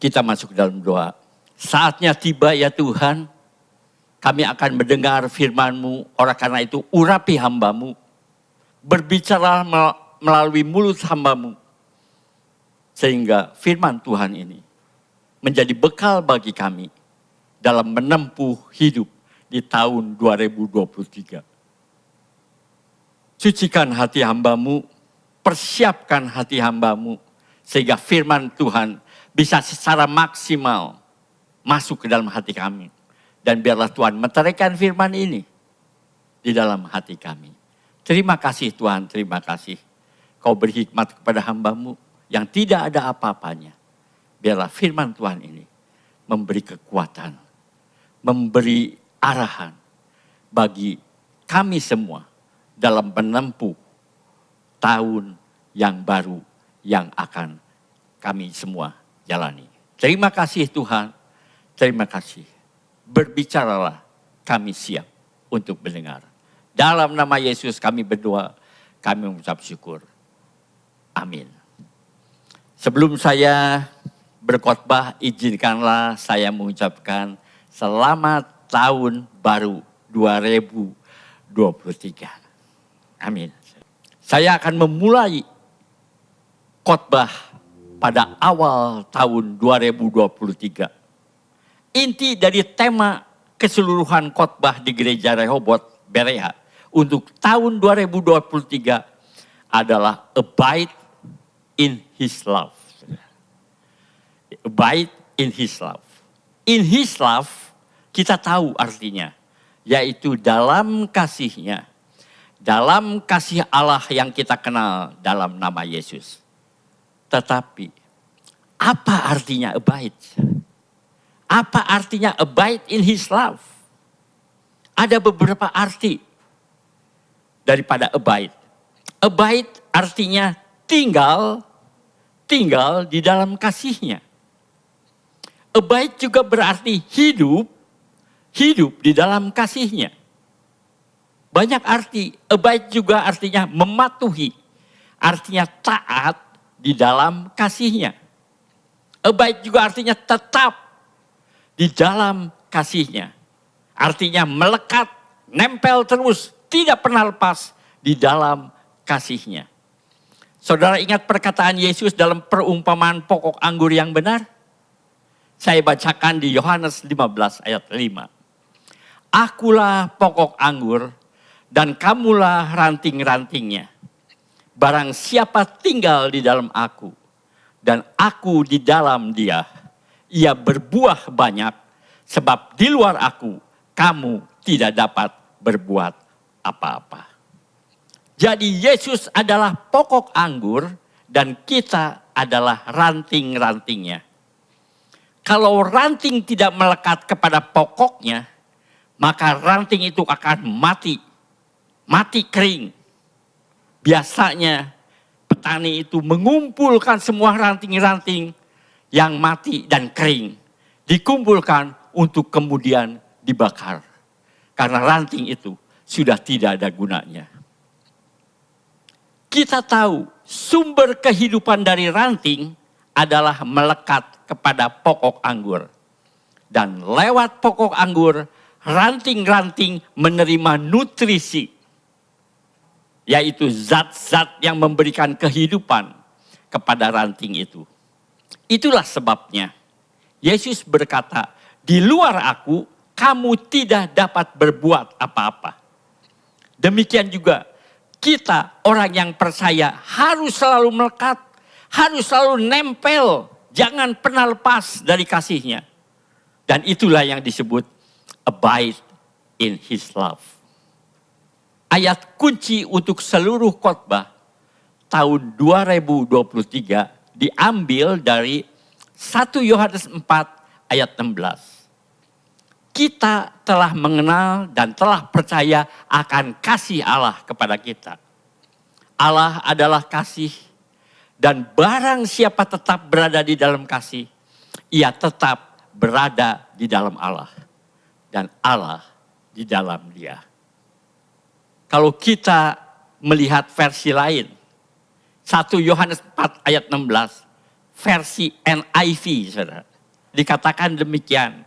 Kita masuk dalam doa. Saatnya tiba ya Tuhan, kami akan mendengar firman-Mu. Oleh karena itu urapi hamba-Mu. Berbicara melalui mulut hamba-Mu. Sehingga firman Tuhan ini menjadi bekal bagi kami dalam menempuh hidup di tahun 2023. Sucikan hati hamba-Mu, persiapkan hati hamba-Mu, sehingga firman Tuhan bisa secara maksimal masuk ke dalam hati kami. Dan biarlah Tuhan meteraikan firman ini di dalam hati kami. Terima kasih Tuhan, terima kasih. Kau beri hikmat kepada hamba-Mu yang tidak ada apa-apanya. Biarlah firman Tuhan ini memberi kekuatan, memberi arahan bagi kami semua dalam menempuh tahun yang baru yang akan kami semua jalani. Terima kasih Tuhan, terima kasih. Berbicaralah, kami siap untuk mendengar. Dalam nama Yesus kami berdoa, kami mengucap syukur. Amin. Sebelum saya berkhotbah, izinkanlah saya mengucapkan selamat tahun baru 2023. Amin. Saya akan memulai khotbah pada awal tahun 2023. Inti dari tema keseluruhan khotbah di Gereja Rehoboth Berea untuk tahun 2023 adalah abide in His love. Abide in His love. In His love kita tahu artinya, yaitu dalam kasih-Nya, dalam kasih Allah yang kita kenal dalam nama Yesus. Tetapi apa artinya abide? Apa artinya abide in His love? Ada beberapa arti daripada abide. Abide artinya tinggal di dalam kasih-Nya. Abide juga berarti hidup di dalam kasih-Nya. Banyak arti. Abide juga artinya mematuhi, artinya taat di dalam kasih-Nya. Abide juga artinya tetap di dalam kasih-Nya. Artinya melekat, nempel terus, tidak pernah lepas di dalam kasih-Nya. Saudara ingat perkataan Yesus dalam perumpamaan pokok anggur yang benar? Saya bacakan di Yohanes 15 ayat 5. Akulah pokok anggur dan kamulah ranting-rantingnya. Barang siapa tinggal di dalam aku dan aku di dalam dia, ia berbuah banyak, sebab di luar aku kamu tidak dapat berbuat apa-apa. Jadi Yesus adalah pokok anggur dan kita adalah ranting-rantingnya. Kalau ranting tidak melekat kepada pokoknya, maka ranting itu akan mati kering. Biasanya petani itu mengumpulkan semua ranting-ranting yang mati dan kering. Dikumpulkan untuk kemudian dibakar. Karena ranting itu sudah tidak ada gunanya. Kita tahu sumber kehidupan dari ranting adalah melekat kepada pokok anggur. Dan lewat pokok anggur, ranting-ranting menerima nutrisi, yaitu zat-zat yang memberikan kehidupan kepada ranting itu. Itulah sebabnya Yesus berkata, di luar aku kamu tidak dapat berbuat apa-apa. Demikian juga kita orang yang percaya harus selalu melekat, harus selalu nempel, jangan pernah lepas dari kasih-Nya. Dan itulah yang disebut abide in His love. Ayat kunci untuk seluruh khotbah tahun 2023 diambil dari 1 Yohanes 4 ayat 16. Kita telah mengenal dan telah percaya akan kasih Allah kepada kita. Allah adalah kasih dan barang siapa tetap berada di dalam kasih, ia tetap berada di dalam Allah dan Allah di dalam dia. Kalau kita melihat versi lain, 1 Yohanes 4 ayat 16, versi NIV, saudara. dikatakan demikian.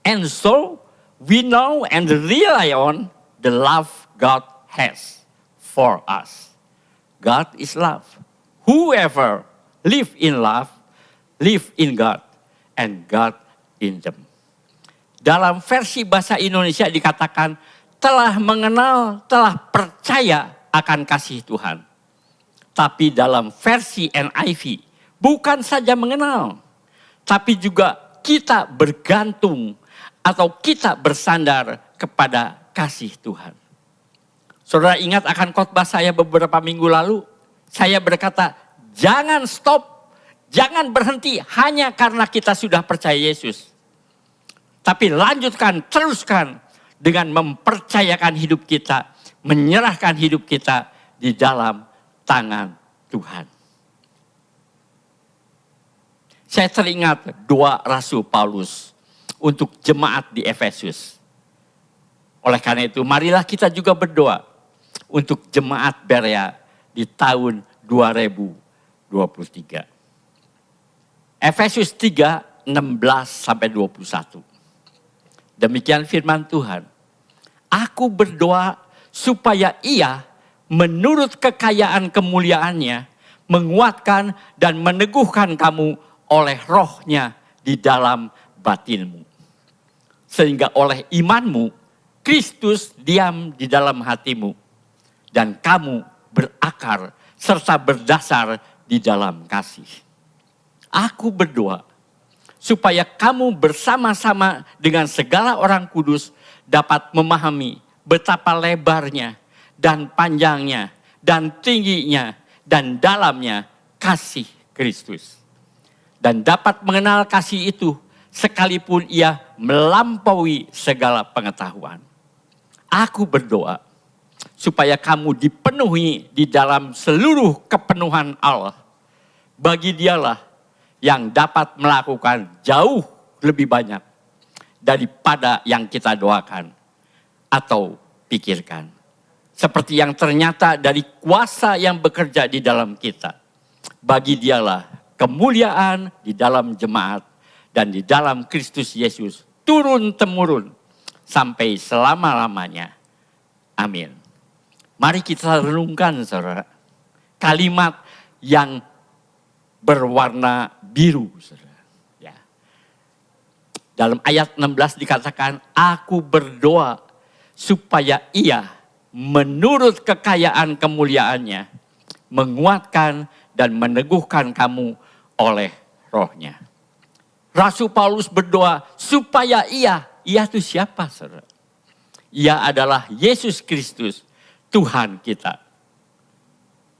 And so we know and rely on the love God has for us. God is love. Whoever live in love, live in God, and God in them. Dalam versi bahasa Indonesia dikatakan telah mengenal, telah percaya akan kasih Tuhan. Tapi dalam versi NIV bukan saja mengenal, tapi juga kita bergantung atau kita bersandar kepada kasih Tuhan. Saudara ingat akan khotbah saya beberapa minggu lalu? Saya berkata, jangan stop, jangan berhenti hanya karena kita sudah percaya Yesus. Tapi lanjutkan, teruskan dengan mempercayakan hidup kita, menyerahkan hidup kita di dalam tangan Tuhan. Saya teringat doa Rasul Paulus untuk jemaat di Efesus. Oleh karena itu, marilah kita juga berdoa untuk jemaat Berea di tahun 2023. Efesus 3, 16-21. Demikian firman Tuhan. Aku berdoa supaya Ia menurut kekayaan kemuliaannya menguatkan dan meneguhkan kamu oleh rohnya di dalam batinmu. Sehingga oleh imanmu Kristus diam di dalam hatimu dan kamu berakar serta berdasar di dalam kasih. Aku berdoa supaya kamu bersama-sama dengan segala orang kudus dapat memahami betapa lebarnya dan panjangnya dan tingginya dan dalamnya kasih Kristus. Dan dapat mengenal kasih itu sekalipun ia melampaui segala pengetahuan. Aku berdoa supaya kamu dipenuhi di dalam seluruh kepenuhan Allah. Bagi Dialah yang dapat melakukan jauh lebih banyak daripada yang kita doakan atau pikirkan. Seperti yang ternyata dari kuasa yang bekerja di dalam kita. Bagi Dialah kemuliaan di dalam jemaat dan di dalam Kristus Yesus turun-temurun sampai selama-lamanya. Amin. Mari kita renungkan, saudara, kalimat yang berwarna biru. Saudara. Ya. Dalam ayat 16 dikatakan, aku berdoa supaya Ia menurut kekayaan kemuliaannya menguatkan dan meneguhkan kamu oleh rohnya. Rasul Paulus berdoa supaya Ia itu siapa, saudara? Ia adalah Yesus Kristus, Tuhan kita.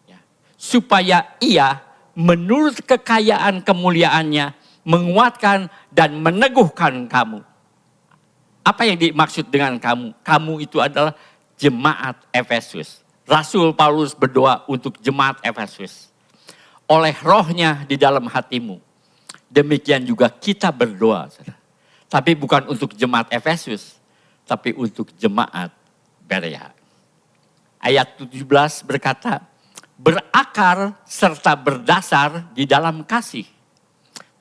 Ya. Supaya Ia menurut kekayaan kemuliaannya menguatkan dan meneguhkan kamu. Apa yang dimaksud dengan kamu? Kamu itu adalah jemaat Efesus. Rasul Paulus berdoa untuk jemaat Efesus. Oleh rohnya di dalam hatimu. Demikian juga kita berdoa. Tapi bukan untuk jemaat Efesus. Tapi untuk jemaat Berea. Ayat 17 berkata, berakar serta berdasar di dalam kasih.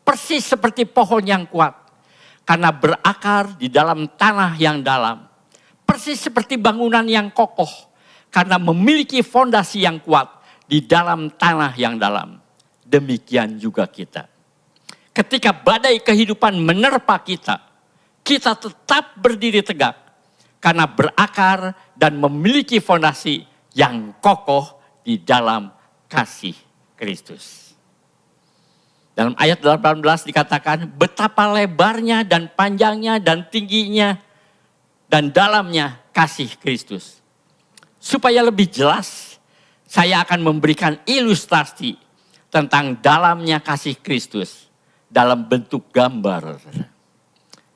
Persis seperti pohon yang kuat. Karena berakar di dalam tanah yang dalam. Persis seperti bangunan yang kokoh. Karena memiliki fondasi yang kuat di dalam tanah yang dalam. Demikian juga kita. Ketika badai kehidupan menerpa kita, kita tetap berdiri tegak. Karena berakar dan memiliki fondasi yang kokoh di dalam kasih Kristus. Dalam ayat 18 dikatakan betapa lebarnya dan panjangnya dan tingginya dan dalamnya kasih Kristus. Supaya lebih jelas, saya akan memberikan ilustrasi tentang dalamnya kasih Kristus dalam bentuk gambar.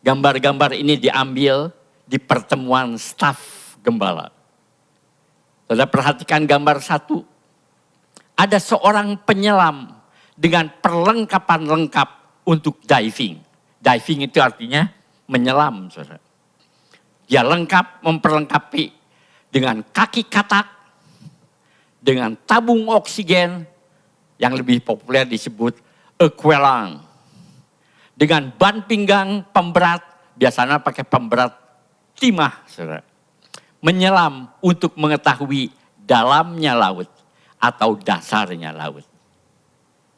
Gambar-gambar ini diambil di pertemuan staf gembala. Saudara perhatikan gambar 1. Ada seorang penyelam dengan perlengkapan lengkap untuk diving. Diving itu artinya menyelam, saudara. Dia lengkap memperlengkapi dengan kaki katak, dengan tabung oksigen yang lebih populer disebut aqualung. dengan ban pinggang pemberat, biasanya pakai pemberat timah, saudara. Menyelam untuk mengetahui dalamnya laut atau dasarnya laut.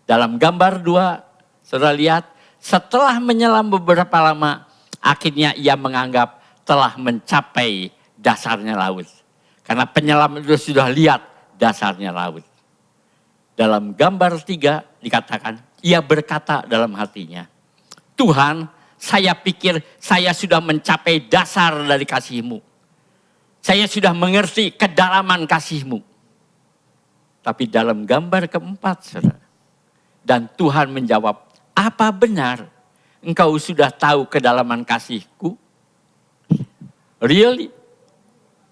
Dalam gambar 2, saudara lihat, setelah menyelam beberapa lama, akhirnya ia menganggap telah mencapai dasarnya laut. Karena penyelam itu sudah lihat dasarnya laut. Dalam gambar 3 dikatakan, ia berkata dalam hatinya, Tuhan, saya pikir saya sudah mencapai dasar dari kasih-Mu. Saya sudah mengerti kedalaman kasih-Mu. Tapi dalam gambar keempat, saudara, dan Tuhan menjawab, apa benar engkau sudah tahu kedalaman kasih-Ku? Really?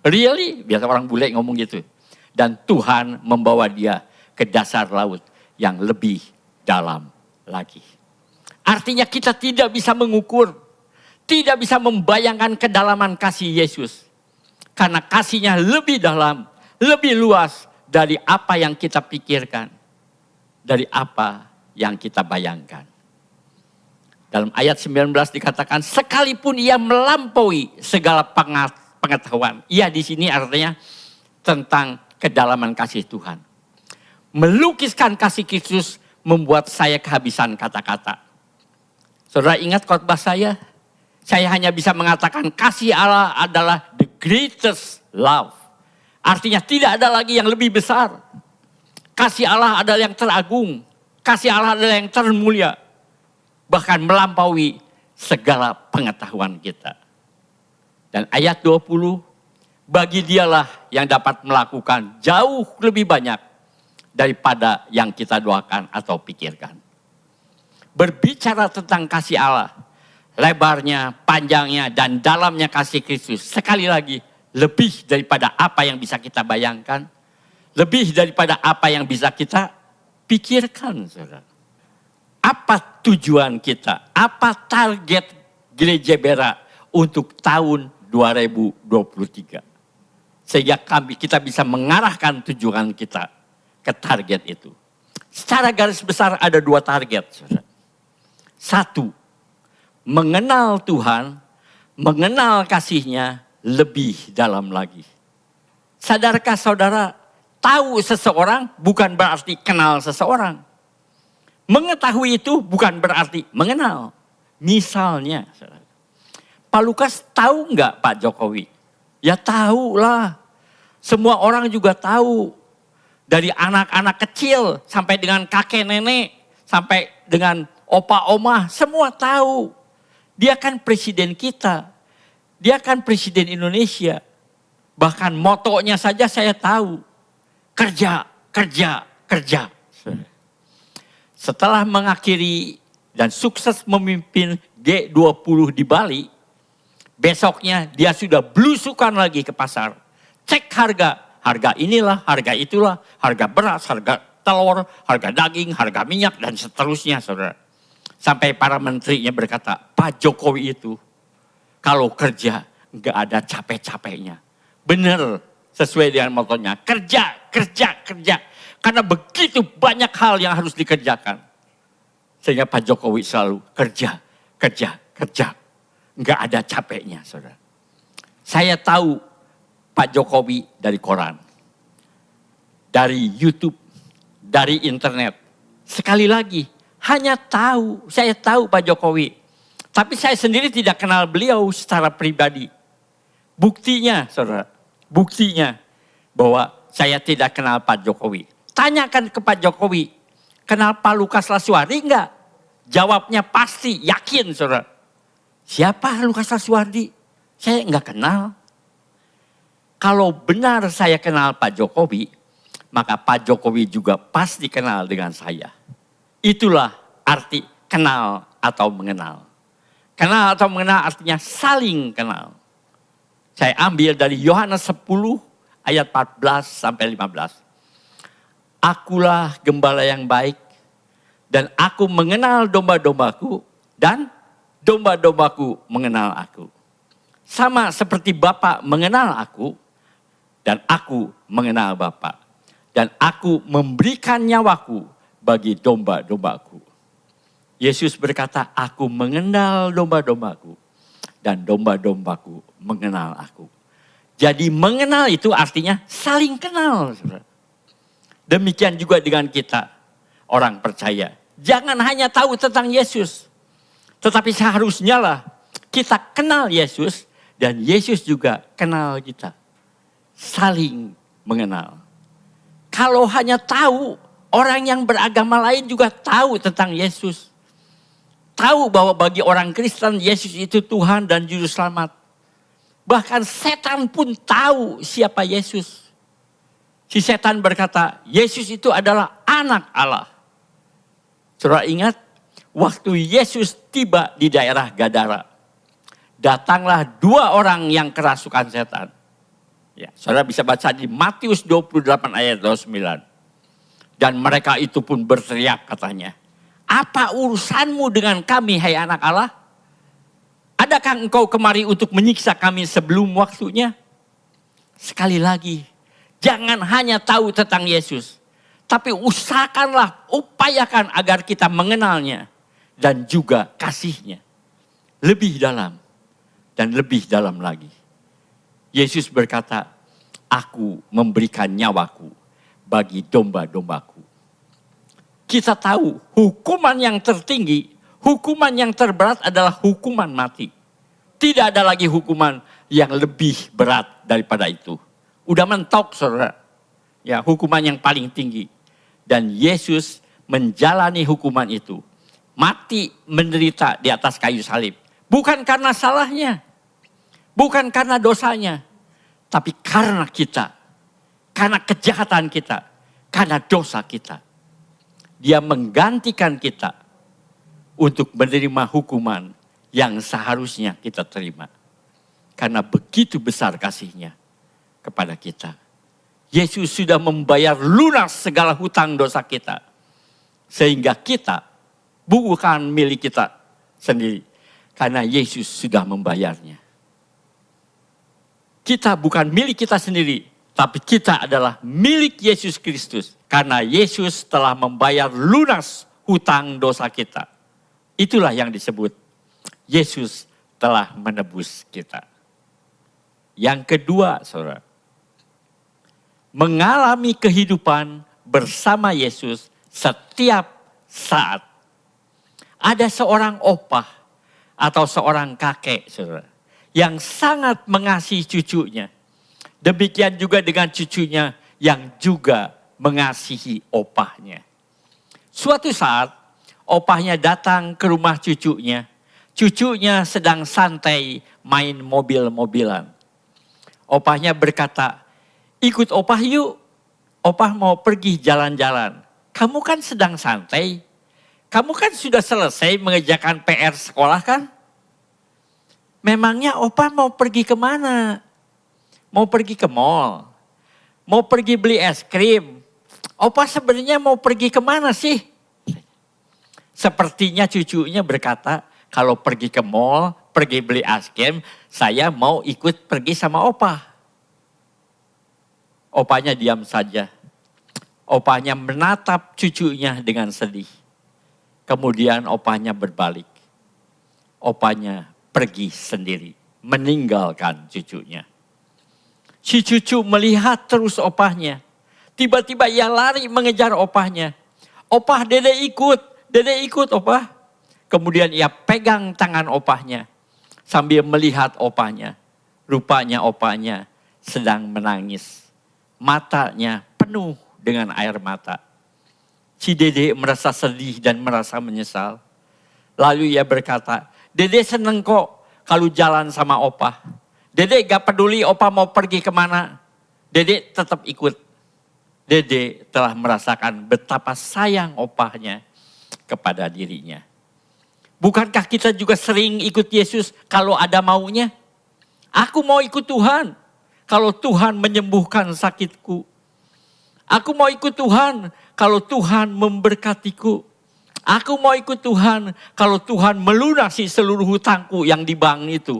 Really? Biasa orang bule ngomong gitu. Dan Tuhan membawa dia ke dasar laut yang lebih dalam lagi. Artinya kita tidak bisa mengukur, tidak bisa membayangkan kedalaman kasih Yesus. Karena kasihnya lebih dalam, lebih luas dari apa yang kita pikirkan. Dari apa yang kita bayangkan. Dalam ayat 19 dikatakan, sekalipun ia melampaui segala pengetahuan. Ia di sini artinya tentang kedalaman kasih Tuhan. Melukiskan kasih Kristus membuat saya kehabisan kata-kata. Saudara ingat khotbah saya hanya bisa mengatakan kasih Allah adalah the greatest love. Artinya tidak ada lagi yang lebih besar. Kasih Allah adalah yang teragung. Kasih Allah adalah yang termulia. Bahkan melampaui segala pengetahuan kita. Dan ayat 20, bagi dialah yang dapat melakukan jauh lebih banyak daripada yang kita doakan atau pikirkan. Berbicara tentang kasih Allah, lebarnya, panjangnya, dan dalamnya kasih Kristus. Sekali lagi, lebih daripada apa yang bisa kita bayangkan. Lebih daripada apa yang bisa kita pikirkan, saudara. Apa tujuan kita? Apa target Gereja Bera untuk tahun 2023? Sehingga kita bisa mengarahkan tujuan kita ke target itu. Secara garis besar ada 2 target, saudara. 1, mengenal Tuhan, mengenal kasih-Nya lebih dalam lagi. Sadarkah saudara, tahu seseorang bukan berarti kenal seseorang. Mengetahui itu bukan berarti mengenal. Misalnya, saudara, Pak Lukas tahu enggak Pak Jokowi? Ya tahu lah. Semua orang juga tahu. Dari anak-anak kecil sampai dengan kakek nenek, sampai dengan opa oma, semua tahu. Dia kan presiden kita. Dia kan presiden Indonesia. Bahkan motonya saja saya tahu. Kerja, kerja, kerja. Setelah mengakhiri dan sukses memimpin G20 di Bali, besoknya dia sudah belusukan lagi ke pasar. Cek harga inilah, harga itulah, harga beras, harga telur, harga daging, harga minyak, dan seterusnya, saudara. Sampai para menterinya berkata, Pak Jokowi itu kalau kerja nggak ada capek-capeknya. Benar, sesuai dengan motonya, kerja, kerja, kerja. Karena begitu banyak hal yang harus dikerjakan. Sehingga Pak Jokowi selalu kerja, kerja, kerja. Nggak ada capeknya, saudara. Saya tahu Pak Jokowi dari koran, dari YouTube, dari internet. Sekali lagi, saya tahu Pak Jokowi. Tapi saya sendiri tidak kenal beliau secara pribadi. Buktinya, saudara, buktinya bahwa saya tidak kenal Pak Jokowi. Tanyakan ke Pak Jokowi, kenal Pak Lukas Laswardi enggak? Jawabnya pasti, yakin, saudara. Siapa Lukas Laswardi? Saya enggak kenal. Kalau benar saya kenal Pak Jokowi, maka Pak Jokowi juga pasti kenal dengan saya. Itulah arti kenal atau mengenal. Kenal atau mengenal artinya saling kenal. Saya ambil dari Yohanes 10 ayat 14 sampai 15. Akulah gembala yang baik dan aku mengenal domba-dombaku dan domba-dombaku mengenal aku. Sama seperti Bapa mengenal aku dan aku mengenal Bapa. Dan aku memberikan nyawaku bagi domba-dombaku. Yesus berkata, aku mengenal domba-dombaku dan domba-dombaku mengenal aku. Jadi mengenal itu artinya saling kenal. Saudara. Demikian juga dengan kita, orang percaya. Jangan hanya tahu tentang Yesus. Tetapi seharusnya lah kita kenal Yesus dan Yesus juga kenal kita. Saling mengenal. Kalau hanya tahu, orang yang beragama lain juga tahu tentang Yesus. Tahu bahwa bagi orang Kristen Yesus itu Tuhan dan Juru Selamat. Bahkan setan pun tahu siapa Yesus. Si setan berkata, Yesus itu adalah anak Allah. Saudara ingat, waktu Yesus tiba di daerah Gadara, datanglah 2 orang yang kerasukan setan. Ya, saudara bisa baca di Matius 28 ayat 29. Dan mereka itu pun berteriak katanya, apa urusanmu dengan kami hai anak Allah? Adakah engkau kemari untuk menyiksa kami sebelum waktunya? Sekali lagi, jangan hanya tahu tentang Yesus. Tapi usahakanlah, upayakan agar kita mengenalnya. Dan juga kasihnya. Lebih dalam dan lebih dalam lagi. Yesus berkata, aku memberikan nyawaku bagi domba-dombaku. Kita tahu hukuman yang tertinggi, hukuman yang terberat adalah hukuman mati. Tidak ada lagi hukuman yang lebih berat daripada itu. Udah mentok saudara. Ya, hukuman yang paling tinggi. Dan Yesus menjalani hukuman itu. Mati menderita di atas kayu salib. Bukan karena salahnya. Bukan karena dosanya. Tapi karena kita. Karena kejahatan kita. Karena dosa kita. Dia menggantikan kita untuk menerima hukuman yang seharusnya kita terima. Karena begitu besar kasihnya kepada kita. Yesus sudah membayar lunas segala hutang dosa kita. Sehingga kita bukan milik kita sendiri. Karena Yesus sudah membayarnya. Kita bukan milik kita sendiri. Tapi kita adalah milik Yesus Kristus. Karena Yesus telah membayar lunas hutang dosa kita. Itulah yang disebut Yesus telah menebus kita. Yang kedua, saudara. Mengalami kehidupan bersama Yesus setiap saat. Ada seorang opah atau seorang kakek, saudara. Yang sangat mengasihi cucunya. Demikian juga dengan cucunya yang juga mengasihi opahnya. Suatu saat opahnya datang ke rumah cucunya. Cucunya sedang santai main mobil-mobilan. Opahnya berkata, ikut opah yuk. Opah mau pergi jalan-jalan. Kamu kan sedang santai. Kamu kan sudah selesai mengerjakan PR sekolah kan? Memangnya opah mau pergi kemana? Mau pergi ke mall? Mau pergi beli es krim? Opah sebenarnya mau pergi kemana sih? Sepertinya cucunya berkata, kalau pergi ke mall, pergi beli es krim, saya mau ikut pergi sama opah. Opahnya diam saja. Opahnya menatap cucunya dengan sedih. Kemudian opahnya berbalik. Opahnya pergi sendiri, meninggalkan cucunya. Si cucu melihat terus opahnya. Tiba-tiba ia lari mengejar opahnya. Opah, dede ikut opah. Kemudian ia pegang tangan opahnya sambil melihat opahnya. Rupanya opahnya sedang menangis. Matanya penuh dengan air mata. Si dede merasa sedih dan merasa menyesal. Lalu ia berkata, dede seneng kok kalau jalan sama opah. Dede gak peduli opah mau pergi kemana. Dede tetap ikut. Dede telah merasakan betapa sayang opahnya kepada dirinya. Bukankah kita juga sering ikut Yesus kalau ada maunya? Aku mau ikut Tuhan kalau Tuhan menyembuhkan sakitku. Aku mau ikut Tuhan kalau Tuhan memberkatiku. Aku mau ikut Tuhan kalau Tuhan melunasi seluruh hutangku yang di bank itu.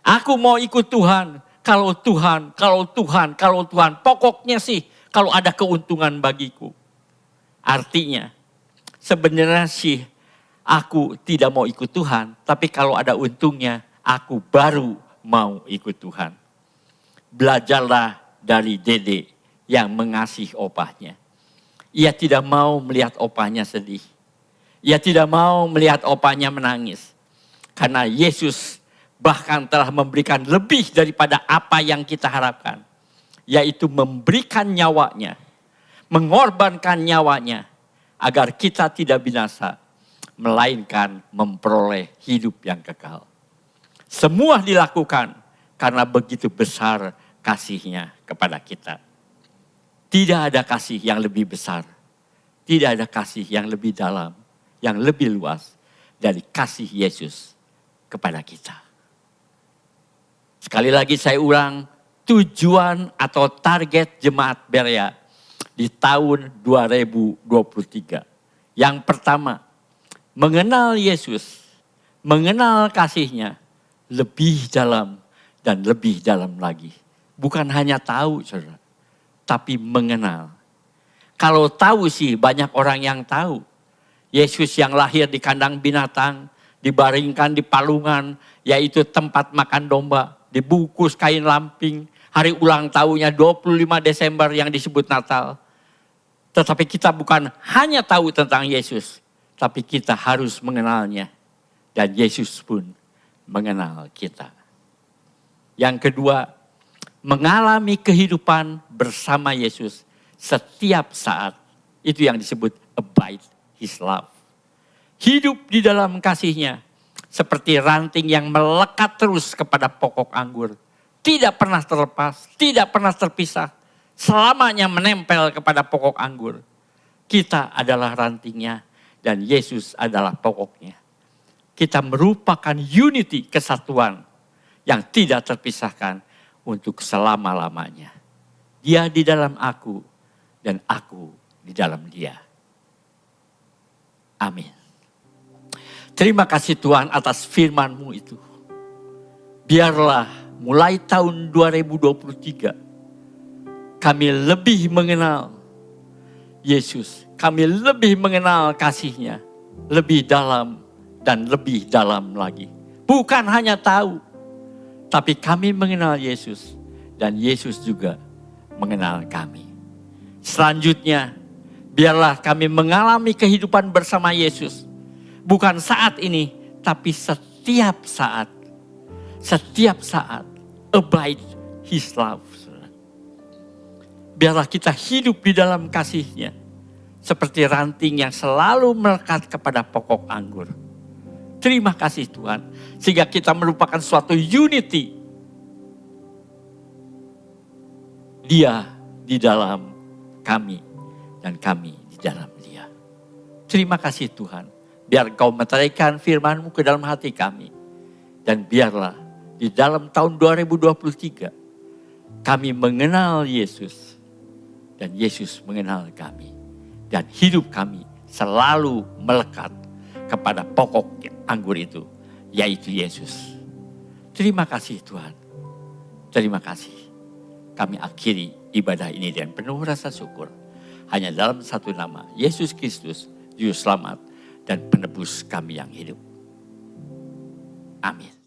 Aku mau ikut Tuhan kalau Tuhan. Pokoknya sih kalau ada keuntungan bagiku. Artinya sebenarnya sih aku tidak mau ikut Tuhan, tapi kalau ada untungnya, aku baru mau ikut Tuhan. Belajarlah dari Dede yang mengasihi opahnya. Ia tidak mau melihat opahnya sedih. Ia tidak mau melihat opahnya menangis. Karena Yesus bahkan telah memberikan lebih daripada apa yang kita harapkan. Yaitu memberikan nyawanya, mengorbankan nyawanya, agar kita tidak binasa, melainkan memperoleh hidup yang kekal. Semua dilakukan karena begitu besar kasihnya kepada kita. Tidak ada kasih yang lebih besar, tidak ada kasih yang lebih dalam, yang lebih luas dari kasih Yesus kepada kita. Sekali lagi saya ulang, tujuan atau target jemaat Berea di tahun 2023. Yang pertama, mengenal Yesus, mengenal kasihnya lebih dalam dan lebih dalam lagi. Bukan hanya tahu, saudara, tapi mengenal. Kalau tahu sih banyak orang yang tahu. Yesus yang lahir di kandang binatang, dibaringkan di palungan, yaitu tempat makan domba, dibungkus kain lamping, hari ulang tahunnya 25 Desember yang disebut Natal. Tetapi kita bukan hanya tahu tentang Yesus, tapi kita harus mengenalnya. Dan Yesus pun mengenal kita. Yang kedua, mengalami kehidupan bersama Yesus setiap saat. Itu yang disebut abide His love. Hidup di dalam kasihnya seperti ranting yang melekat terus kepada pokok anggur. Tidak pernah terlepas, tidak pernah terpisah. Selamanya menempel kepada pokok anggur. Kita adalah rantingnya dan Yesus adalah pokoknya. Kita merupakan unity, kesatuan yang tidak terpisahkan untuk selama-lamanya. Dia di dalam aku dan aku di dalam dia. Amin. Terima kasih Tuhan atas firman-Mu itu. Biarlah mulai tahun 2023 kami lebih mengenal Yesus. Kami lebih mengenal kasih-Nya. Lebih dalam dan lebih dalam lagi. Bukan hanya tahu. Tapi kami mengenal Yesus. Dan Yesus juga mengenal kami. Selanjutnya, biarlah kami mengalami kehidupan bersama Yesus. Bukan saat ini, tapi setiap saat. Setiap saat. Abide His love. Biarlah kita hidup di dalam kasih-Nya. Seperti ranting yang selalu melekat kepada pokok anggur. Terima kasih Tuhan. Sehingga kita merupakan suatu unity. Dia di dalam kami. Dan kami di dalam dia. Terima kasih Tuhan. Biar Engkau meteraikan firman-Mu ke dalam hati kami. Dan biarlah di dalam tahun 2023. Kami mengenal Yesus. Dan Yesus mengenal kami. Dan hidup kami selalu melekat kepada pokok anggur itu. Yaitu Yesus. Terima kasih Tuhan. Terima kasih. Kami akhiri ibadah ini dengan penuh rasa syukur. Hanya dalam satu nama. Yesus Kristus. Juru selamat dan penebus kami yang hidup. Amin.